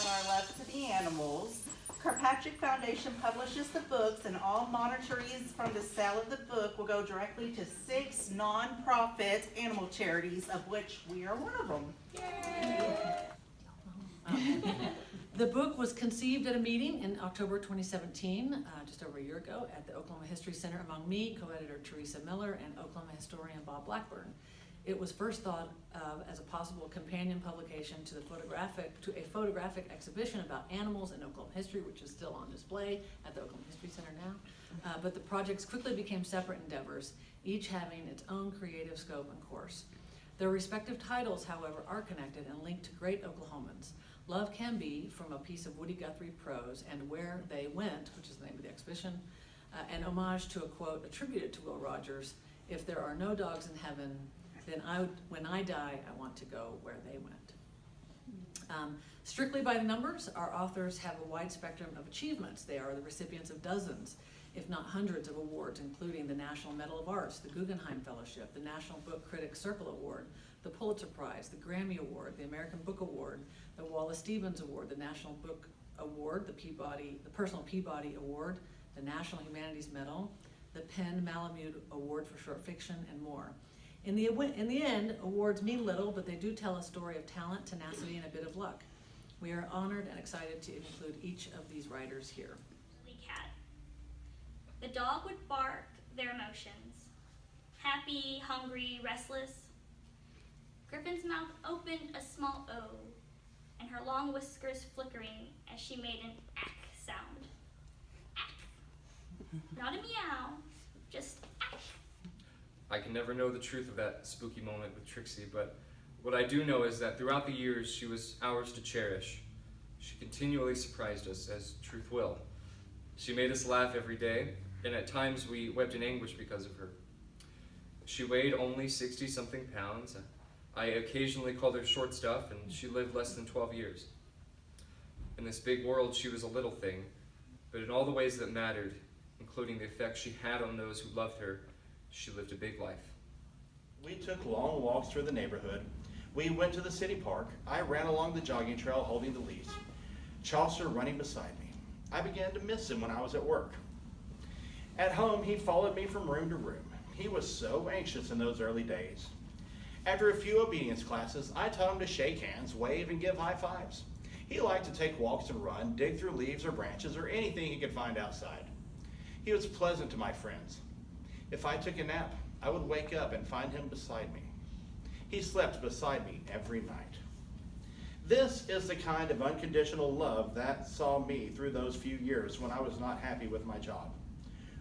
about our love to the animals. Kirkpatrick Foundation publishes the books, and all monetaries from the sale of the book will go directly to 6 nonprofit animal charities, of which we are one of them. The book was conceived at a meeting in October 2017, just over a year ago, at the Oklahoma History Center among me, co-editor Teresa Miller, and Oklahoma historian Bob Blackburn. It was first thought of as a possible companion publication to a photographic exhibition about animals in Oklahoma history, which is still on display at the Oklahoma History Center now. But the projects quickly became separate endeavors, each having its own creative scope and course. Their respective titles, however, are connected and linked to great Oklahomans. Love Can Be, from a piece of Woody Guthrie prose, and Where They Went, which is the name of the exhibition, an homage to a quote attributed to Will Rogers: "If there are no dogs in heaven, then when I die, I want to go where they went." Strictly by the numbers, our authors have a wide spectrum of achievements. They are the recipients of dozens, if not hundreds, of awards, including the National Medal of Arts, the Guggenheim Fellowship, the National Book Critics Circle Award, the Pulitzer Prize, the Grammy Award, the American Book Award, the Wallace Stevens Award, the National Book Award, the Personal Peabody Award, the National Humanities Medal, the Penn Malamud Award for Short Fiction, and more. In the end, awards mean little, but they do tell a story of talent, tenacity, and a bit of luck. We are honored and excited to include each of these writers here. Cat. The dog would bark their emotions. Happy, hungry, restless. Griffin's mouth opened a small O, and her long whiskers flickering as she made an ack sound. Ack. Not a meow, just ack. I can never know the truth of that spooky moment with Trixie, but what I do know is that throughout the years she was ours to cherish. She continually surprised us, as truth will. She made us laugh every day, and at times we wept in anguish because of her. She weighed only 60-something pounds. I occasionally called her short stuff, and she lived less than 12 years. In this big world, she was a little thing, but in all the ways that mattered, including the effect she had on those who loved her, she lived a big life. We took long walks through the neighborhood. We went to the city park. I ran along the jogging trail holding the leash, Chaucer running beside me. I began to miss him when I was at work. At home, he followed me from room to room. He was so anxious in those early days. After a few obedience classes, I taught him to shake hands, wave, and give high fives. He liked to take walks and run, dig through leaves or branches or anything he could find outside. He was pleasant to my friends. If I took a nap, I would wake up and find him beside me. He slept beside me every night. This is the kind of unconditional love that saw me through those few years when I was not happy with my job,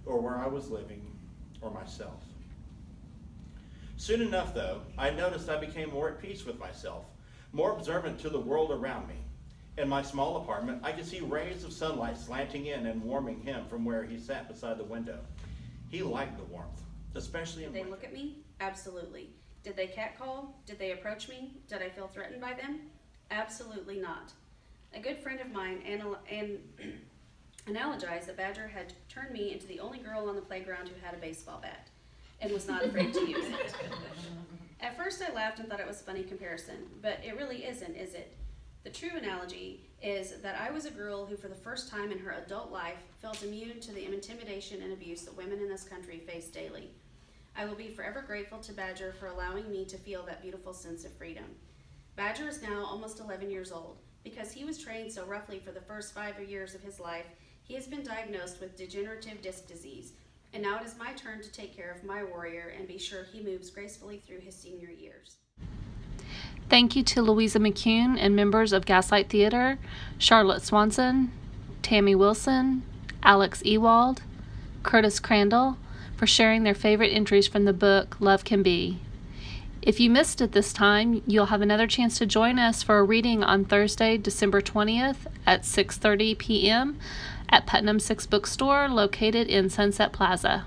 or where I was living, or myself. Soon enough, though, I noticed I became more at peace with myself, more observant to the world around me. In my small apartment, I could see rays of sunlight slanting in and warming him from where he sat beside the window. He liked the warmth, especially in Did they winter. look at me? Absolutely. Did they catcall? Did they approach me? Did I feel threatened by them? Absolutely not. A good friend of mine analogized that Badger had turned me into the only girl on the playground who had a baseball bat and was not afraid to use it. At first I laughed and thought it was a funny comparison, but it really isn't, is it? The true analogy is that I was a girl who for the first time in her adult life felt immune to the intimidation and abuse that women in this country face daily. I will be forever grateful to Badger for allowing me to feel that beautiful sense of freedom. Badger is now almost 11 years old. Because he was trained so roughly for the first 5 years of his life, he has been diagnosed with degenerative disc disease. And now it is my turn to take care of my warrior and be sure he moves gracefully through his senior years. Thank you to Louisa McCune and members of Gaslight Theater, Charlotte Swanson, Tammy Wilson, Alex Ewald, Curtis Crandall, for sharing their favorite entries from the book Love Can Be. If you missed it this time, you'll have another chance to join us for a reading on Thursday, December 20th at 6:30 p.m. at Putnam 6 Bookstore, located in Sunset Plaza.